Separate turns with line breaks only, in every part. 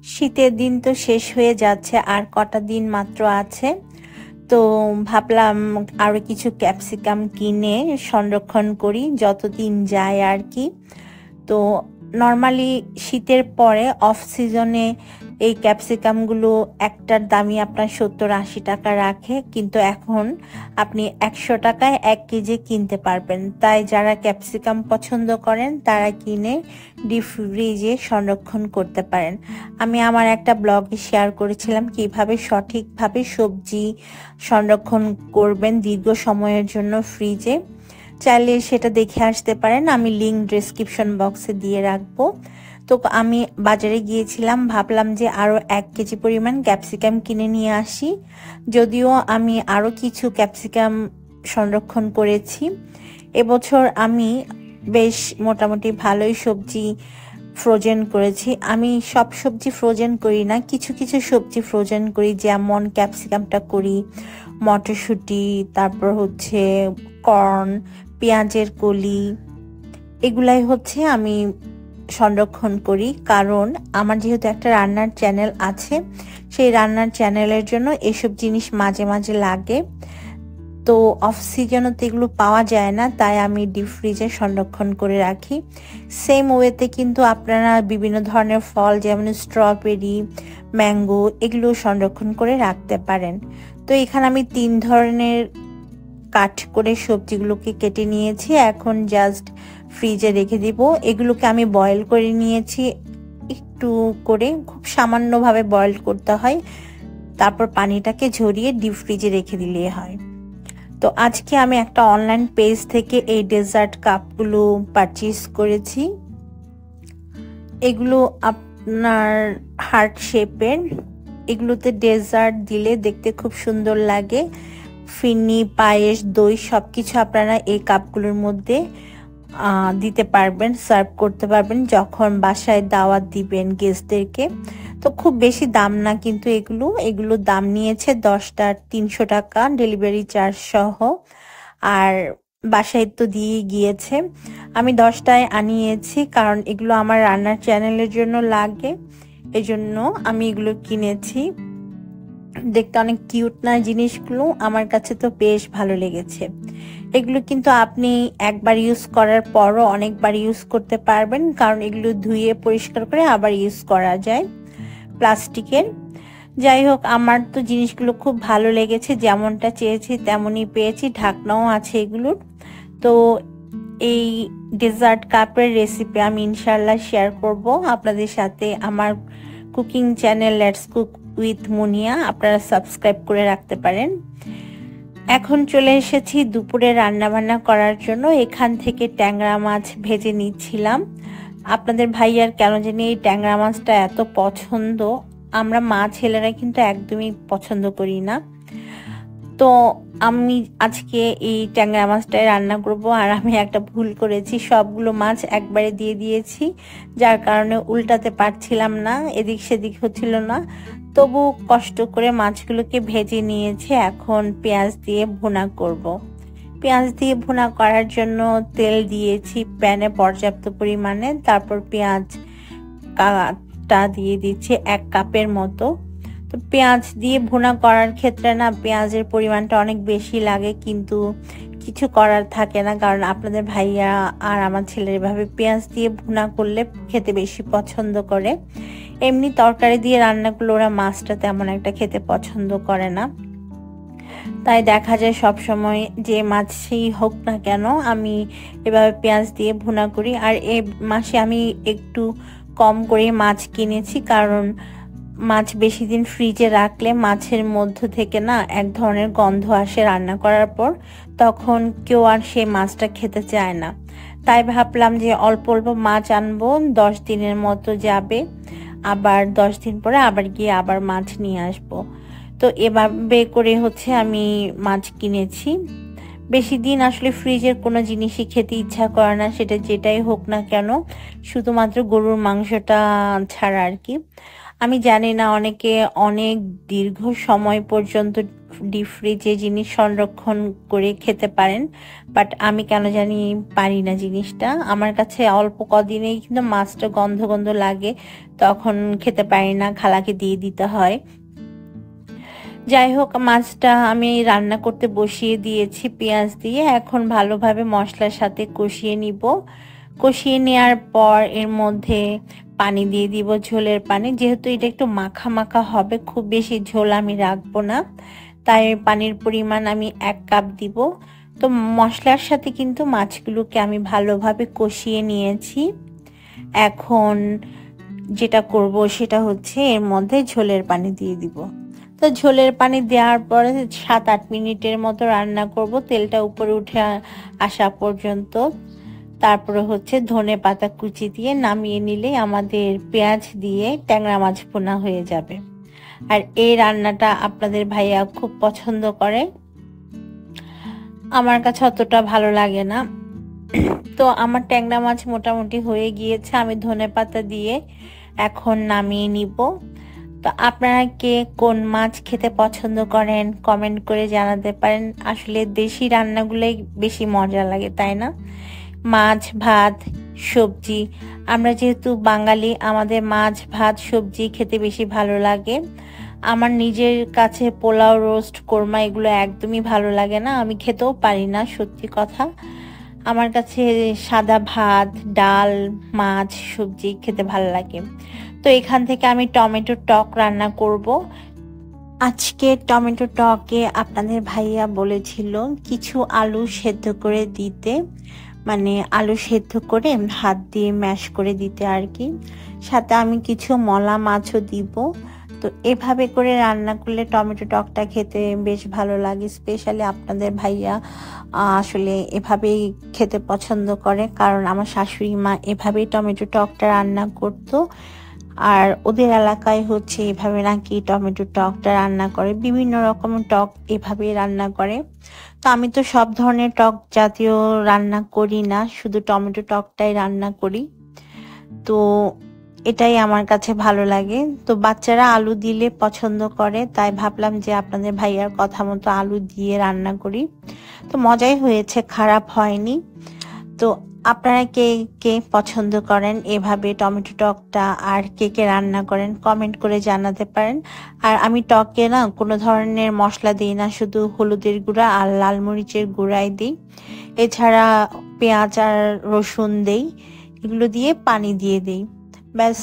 শীতের দিন তো শেষ হয়ে যাচ্ছে, আর কটা দিন মাত্র আছে। তো ভাবলাম আরো কিছু ক্যাপসিকাম কিনে সংরক্ষণ করি যতদিন যায় আর কি। তো নর্মালি শীতের পরে অফ সিজনে এই ক্যাপসিকামগুলো একটার দামই আপনার 70-80 টাকা রাখে, কিন্তু এখন আপনি 100 টাকায় 1 কেজি কিনতে পারবেন। তাই যারা ক্যাপসিকাম পছন্দ করেন তারা কিনে ডিপ ফ্রিজে সংরক্ষণ করতে পারেন। আমি আমার একটা ব্লগে শেয়ার করেছিলাম কিভাবে সঠিকভাবে সবজি সংরক্ষণ করবেন দীর্ঘ সময়ের জন্য ফ্রিজে। চাইলে সেটা দেখে আসতে পারেন, আমি লিংক ডেসক্রিপশন বক্সে দিয়ে রাখবো। তো আমি বাজারে গিয়েছিলাম, ভাবলাম যে আরো 1 কেজি পরিমাণ ক্যাপসিকাম কিনে নিয়ে আসি। যদিও আমি আরো কিছু ক্যাপসিকাম সংরক্ষণ করেছি। এবছর আমি বেশ মোটামুটি ভালোই সবজি ফ্রোজেন করেছি। আমি সব সবজি ফ্রোজেন করি না, কিছু কিছু সবজি ফ্রোজেন করি, যেমন ক্যাপসিকামটা করি, মটরশুঁটি, তারপর হচ্ছে কর্ন, পেঁয়াজের কলি, এগুলাই হচ্ছে আমি সংরক্ষণ করি। কারণ আমার যেহেতু একটা রান্নার চ্যানেল আছে, সেই রান্নার চ্যানেলের জন্য এসব জিনিস মাঝে মাঝে লাগে। তো অফ সিজনে তো এগুলো পাওয়া যায় না, তাই আমি ডিপ ফ্রিজে সংরক্ষণ করে রাখি। সেম ওয়েতে কিন্তু আপনারা বিভিন্ন ধরনের ফল যেমন স্ট্রবেরি, ম্যাঙ্গো এগুলো সংরক্ষণ করে রাখতে পারেন। তো এখানে আমি 3 ধরনের কাট করে সবজিগুলোকে কেটে নিয়েছি, এখন জাস্ট ফ্রিজে রেখে দিব। এগুলোকে আমি বয়েল করে নিয়েছি, একটু করে খুব সামান্যভাবে বয়েল করতে হয়, তারপর পানিটাকে ঝরিয়ে ডিপ ফ্রিজে রেখে দিলেই হয়। তো আজকে আমি একটা অনলাইন পেজ থেকে এই ডেজার্ট কাপগুলো পারচেজ করেছি। এগুলো আপনার হার্ট শেপের, এগুলোতে ডেজার্ট দিলে দেখতে খুব সুন্দর লাগে। ফিরনি, পায়েস, দই সবকিছু আপনারা এই কাপগুলোর মধ্যে দিতে পারবেন, সার্ভ করতে পারবেন যখন বাসায় দাওয়াত দিবেন গেস্টদেরকে। তো খুব বেশি দাম না, কিন্তু এগুলো দাম নিয়েছে 10টা 300 টাকা ডেলিভারি চার্জ সহ, আর বাসায় তো দিয়ে গিয়েছে। আমি 10টায় আনিয়েছি কারণ এগুলো আমার রান্নার চ্যানেলের জন্য লাগে, এজন্য আমি এগুলো কিনেছি। দেখতে অনেক কিউট না জিনিসগুলো, আমার কাছে তো বেশ ভালো লেগেছে। এগুলো কিন্তু আপনি একবার ইউজ করার পরও অনেকবার ইউজ করতে পারবেন, কারণ এগুলো ধুয়ে পরিষ্কার করে আবার ইউজ করা যায়, প্লাস্টিকের। যাই হোক, আমার তো জিনিসগুলো খুব ভালো লেগেছে, যেমনটা চেয়েছি তেমনই পেয়েছি, ঢাকনাও আছে এগুলোর। তো এই ডেজার্ট কাপের রেসিপি আমি ইনশাল্লাহ শেয়ার করব আপনাদের সাথে আমার cooking channel let's cook with Munia, আপনারা সাবস্ক্রাইব করে রাখতে পারেন। এখন চলে এসেছি দুপুরে রান্না বান্না করার জন্য। এখান থেকে ট্যাংরা মাছ ভেজে নিচ্ছিলাম। আপনাদের ভাইয়ার কেন জানি এই ট্যাংরা মাছটা এত পছন্দ, আমরা মা ছেলেরা কিন্তু একদমই পছন্দ করি না। তো আমি আজকে এই ট্যাংরা মাছটাই রান্না করব, আর আমি একটা ভুল করেছি, সবগুলো মাছ একবারে দিয়ে দিয়েছি, যার কারণে উল্টাতে পারছিলাম না, এদিক সেদিক হচ্ছিল না। তবু কষ্ট করে মাছগুলোকে ভেজে নিয়েছি। এখন পেঁয়াজ দিয়ে ভুনা করব। পেঁয়াজ দিয়ে ভুনা করার জন্য তেল দিয়েছি প্যানে পর্যাপ্ত পরিমাণে, তারপর পেঁয়াজ কাটা দিয়ে দিচ্ছি 1 কাপের মতো। তো পেঁয়াজ দিয়ে ভুনা করার ক্ষেত্রে না পেঁয়াজের পরিমাণটা অনেক বেশি লাগে, কিন্তু কিছু করার থাকে না, কারণ আপনাদের ভাইয়া আর আমার ছেলের এভাবে পেঁয়াজ দিয়ে ভুনা করলে খেতে বেশি পছন্দ করে। এমনি তরকারি দিয়ে রান্না করলে ওরা মাছটা তেমন একটা খেতে পছন্দ করে না, তাই দেখা যায় সব সময় যে মাছই হোক না কেন আমি এভাবে পেঁয়াজ দিয়ে ভুনা করি। আর এই মাসে আমি একটু কম করে মাছ কিনেছি, কারণ মাছ বেশি দিন ফ্রিজে রাখলে মাছের মধ্য থেকে না এক ধরনের গন্ধ আসে রান্না করার পর, তখন কেউ আর সেই মাছটা খেতে চায় না। তাই ভাবলাম যে অল্প অল্প মাছ আনবো, 10 দিনের মতো যাবে, আবার 10 দিন পরে আবার গিয়ে আবার মাছ নিয়ে আসবো। তো এভাবে করে হচ্ছে আমি মাছ কিনেছি। বেশি দিন আসলে ফ্রিজের কোনো জিনিসই খেতে ইচ্ছা করে না, সেটা যেটাই হোক না কেন, শুধুমাত্র গরুর মাংসটা ছাড়া আর কি। আমি জানি না অনেকে অনেক দীর্ঘ সময় পর্যন্ত ডিপ ফ্রিজে জিনিস সংরক্ষণ করে খেতে পারেন, বাট আমি কেন জানি পারি না জিনিসটা। আমার কাছে অল্প কদিনেই কিন্তু মাছটা গন্ধ গন্ধ লাগে, তখন খেতে পারি না, খালাকে দিয়ে দিতে হয়। যাই হোক, মাছটা আমি রান্না করতে বসিয়ে দিয়েছি পেঁয়াজ দিয়ে। এখন ভালোভাবে মশলার সাথে কষিয়ে নিব। কষিয়ে নেওয়ার পর এর মধ্যে পানি দিয়ে দিব, ঝোলের পানি। যেহেতু এটা একটু মাখা মাখা হবে, খুব বেশি ঝোল আমি রাখবো না, তাই পানির পরিমাণ আমি 1 কাপ দিব। তো মশলার সাথে কিন্তু মাছগুলোকে আমি ভালোভাবে কষিয়ে নিয়েছি। এখন যেটা করব সেটা হচ্ছে এর মধ্যে ঝোলের পানি দিয়ে দিব। তো ঝোলের পানি দেওয়ার পরে 7-8 মিনিটের মতো রান্না করব, তেলটা উপরে উঠে আসা পর্যন্ত। তারপরে হচ্ছে ধনে পাতা কুচি দিয়ে নামিয়ে নিলে আমাদের পেঁয়াজ দিয়ে ট্যাংরা মাছ ভুনা হয়ে যাবে। আর এই রান্নাটা আপনাদের ভাইয়া খুব পছন্দ করে, আমার কাছে অতটা ভালো লাগে না। তো আমার ট্যাংরা মাছ মোটামুটি হয়ে গিয়েছে, আমি ধনে পাতা দিয়ে এখন নামিয়ে নিব। তো আপনারা কে কোন মাছ খেতে পছন্দ করেন কমেন্ট করে জানাতে পারেন। আসলে দেশি রান্নাগুলোই বেশি মজা লাগে, তাই না? মাছ ভাত সবজি, আমরা যেহেতু বাঙালি, আমাদের মাছ ভাত সবজি খেতে বেশি ভালো লাগে। আমার নিজের কাছে পোলাও, রোস্ট, কোরমা এগুলো একদমই ভালো লাগে না, আমি খেতেও পারি না, সত্যি কথা। আমার কাছে সাদা ভাত, ডাল, মাছ, সবজি খেতে ভালো লাগে। তো এখান থেকে আমি টমেটো টক রান্না করব। আজকে টমেটো টকে আপনাদের ভাইয়া বলেছিল কিছু আলু সেদ্ধ করে দিতে, মানে আলু সেদ্ধ করে হাত দিয়ে ম্যাশ করে দিতে আর কি। সাথে আমি কিছু মলা মাছও দিব। তো এভাবে করে রান্না করলে টমেটো টকটা খেতে বেশ ভালো লাগে। স্পেশালি আপনাদের ভাইয়া আসলে এভাবেই খেতে পছন্দ করে, কারণ আমার শাশুড়ি মা এভাবেই টমেটো টকটা রান্না করতো। আর ওদের এলাকায় হচ্ছে এভাবে নাকি টমেটো টকটা রান্না করে, বিভিন্ন রকমের টক এভাবেই রান্না করে। তো আমি তো সব ধরনের টক জাতীয় রান্না করি না, শুধু টমেটো টকটাই রান্না করি। তো এটাই আমার কাছে ভালো লাগে। তো বাচ্চারা আলু দিলে পছন্দ করে, তাই ভাবলাম যে আপনাদের ভাইয়ার কথা মতো আলু দিয়ে রান্না করি। তো মজাই হয়েছে, খারাপ হয়নি। তো আপনারা কে কে পছন্দ করেন এভাবে টমেটো টকটা, আর কে কে রান্না করেন কমেন্ট করে জানাতে পারেন। আর আমি টকে না কোনো ধরনের মশলা দিই না, শুধু হলুদের গুঁড়া আর লাল মরিচের গুঁড়াই দিই। এছাড়া পেঁয়াজ আর রসুন দেই, এগুলো দিয়ে পানি দিয়ে দিই, ব্যাস।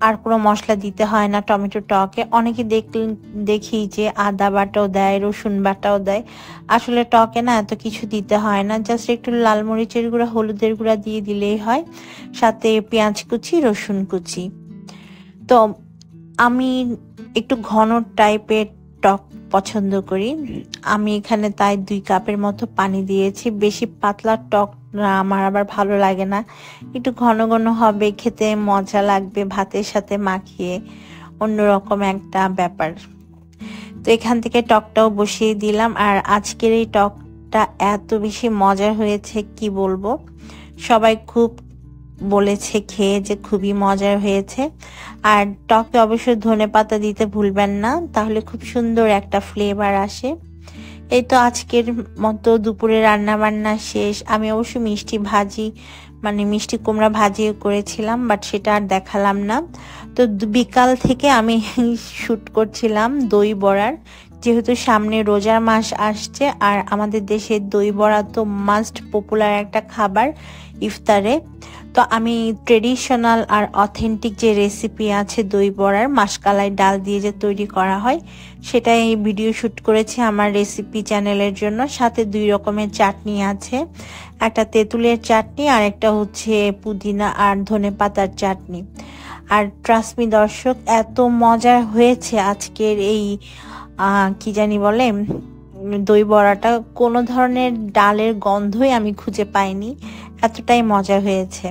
আর কোনো মশলা দিতে হয় না টমেটো টকে। অনেকে দেখি যে আদা বাটাও দেয়, রসুন বাটাও দেয়। আসলে টকে না এত কিছু দিতে হয় না, জাস্ট একটু লাল মরিচের গুঁড়া, হলুদের গুঁড়া দিয়ে দিলেই হয়, সাথে পেঁয়াজ কুচি, রসুন কুচি। তো আমি একটু ঘন টাইপের টক পছন্দ করি। আমি এখানে তাই 2 কাপের মতো পানি দিয়েছি। বেশি পাতলা টক না, আমার আবার ভালো লাগে না, একটু ঘন ঘন হবে, খেতে মজা লাগবে ভাতের সাথে মাখিয়ে, অন্যরকম একটা ব্যাপার। তো এখান থেকে টকটাও বসিয়ে দিলাম। আর আজকের এই টকটা এত বেশি মজার হয়েছে কি বলবো, সবাই খুব বলেছে খেয়ে যে খুবই মজার হয়েছে। আর টকে অবশ্যই ধনেপাতা দিতে ভুলবেন না, তাহলে খুব সুন্দর একটা ফ্লেভার আসে। এই তো আজকের মতো দুপুরে রান্না বান্না শেষ। আমি অবশ্য মিষ্টি ভাজি, মানে মিষ্টি কুমড়া ভাজিও করেছিলাম, বাট সেটা আর দেখালাম না। তো বিকাল থেকে আমি শুট করছিলাম দই বড়ার, যেহেতু সামনে রোজার মাস আসছে, আর আমাদের দেশে দই বড়া তো মাস্ট পপুলার একটা খাবার ইফতারে। তো আমি ট্রেডিশনাল আর অথেন্টিক যে রেসিপি আছে দই বড়ার, মাসকালাই ডাল দিয়ে যে তৈরি করা হয়, সেটাই ভিডিও শুট করেছি আমার রেসিপি চ্যানেলের জন্য। সাথে 2 রকমের চাটনি আছে, একটা তেঁতুলের চাটনি আর একটা হচ্ছে পুদিনা আর ধনেপাতার চাটনি। আর ট্রাস্ট মি দর্শক, এত মজার হয়েছে আজকের এই কি জানি বলে দই বড়াটা, কোনো ধরনের ডালের গন্ধই আমি খুঁজে পাইনি, এতটাই মজা হয়েছে।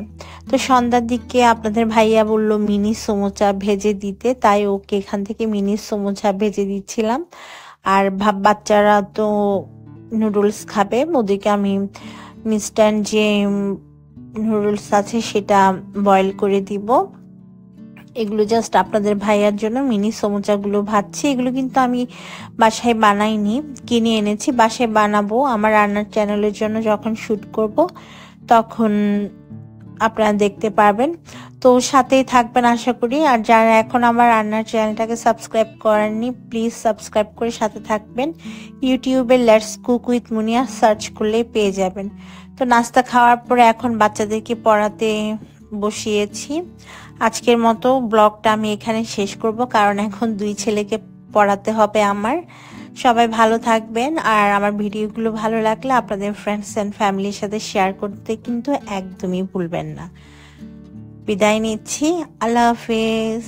তো সন্ধ্যার দিকে আপনাদের ভাইয়া বলল মিনি সমোসা ভেজে দিতে, তাই ওকে এখান থেকে মিনি সমোসা ভেজে দিচ্ছিলাম। আর বাচ্চারা তো নুডলস খাবে, ওদেরকে আমি ইনস্ট্যান্ট যে নুডলস আছে সেটা বয়েল করে দিব। এগুলো জাস্ট আপনাদের ভাইয়ার জন্য মিনি সমুচাগুলো ভাজছি। এগুলো কিন্তু আমি বাসায় বানাইনি, কিনে এনেছি। বাসায় বানাবো আমার রান্নার চ্যানেলের জন্য, যখন শ্যুট করব তখন আপনারা দেখতে পারবেন। তো সাথেই থাকবেন আশা করি। আর যারা এখন আমার রান্নার চ্যানেলটাকে সাবস্ক্রাইব করেননি, প্লিজ সাবস্ক্রাইব করে সাথে থাকবেন। ইউটিউবে let's cook with Muniya search করলেই পেয়ে যাবেন। তো নাস্তা খাওয়ার পরে এখন বাচ্চাদেরকে পড়াতে বসিয়েছি। আজকের মতো ব্লগটা আমি এখানে শেষ করব, কারণ এখন 2 ছেলেকে পড়াতে হবে আমার। সবাই ভালো থাকবেন, আর আমার ভিডিওগুলো ভালো লাগলে আপনাদের ফ্রেন্ডস অ্যান্ড ফ্যামিলির সাথে শেয়ার করতে কিন্তু একদমই ভুলবেন না। বিদায় নিচ্ছি, আল্লাহ হাফেজ।